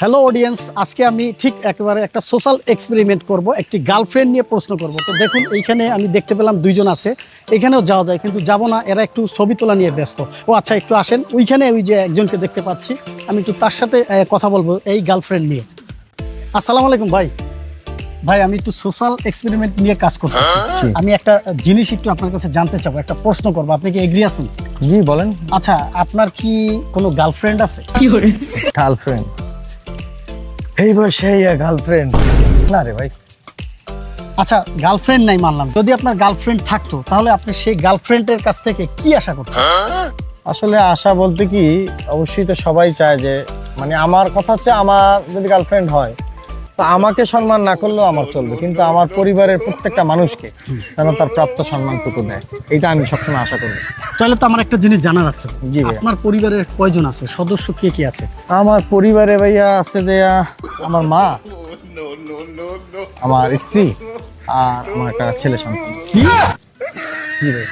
Hello audience, আজকে আমি ঠিক একেবারে একটা সোশ্যাল এক্সপেরিমেন্ট করব, একটি গার্লফ্রেন্ড নিয়ে প্রশ্ন করব। তো দেখুন, এইখানে আমি দেখতে পেলাম দুইজন আছে, এখানেও যাওয়া যায় কিন্তু যাব না, এরা একটু ছবি তোলা নিয়ে ব্যস্ত। ও আচ্ছা, একটু আসেন, ওইখানে ওই যে একজনকে দেখতে পাচ্ছি, আমি একটু তার সাথে কথা বলবো এই গার্লফ্রেন্ড নিয়ে। আসসালামু আলাইকুম ভাই। ভাই, আমি একটু সোশ্যাল এক্সপেরিমেন্ট নিয়ে কাজ করতেছি। আমি একটা জিনিস একটু আপনার কাছে জানতে চাবো, একটা প্রশ্ন করবো, আপনি কি এগ্রি আছেন? জি বলেন। আচ্ছা, আপনার কি কোনো গার্লফ্রেন্ড আছে? গার্লফ্রেন্ড? এই বয়সে গার্লফ্রেন্ড? না রে ভাই। আচ্ছা, গার্লফ্রেন্ড নাই মানলাম, যদি আপনার গার্লফ্রেন্ড থাকতো তাহলে আপনি সেই গার্লফ্রেন্ডের কাছ থেকে কি আশা করতেন? আসলে আশা বলতে কি, অবশ্যই তো সবাই চায় যে, মানে আমার কথা হচ্ছে, আমার যদি গার্লফ্রেন্ড হয় তো আমাকে সম্মান না করলেও আমার চলবে, কিন্তু আমার পরিবারের প্রত্যেকটা মানুষকে যেন তার প্রাপ্ত সম্মানটুকু দেয়, এটা আমি সবসময় আশা করি। তাহলে তো আমার একটা জিনিস জানার আছে। জি ভাইয়া। আপনার পরিবারের কয়জন আছে, সদস্য কে কে আছে? আমার পরিবারে ভাইয়া আছে যে আমার মা, আমার স্ত্রী আর আমার একটা ছেলে সন্তান। কি? জি ভাই।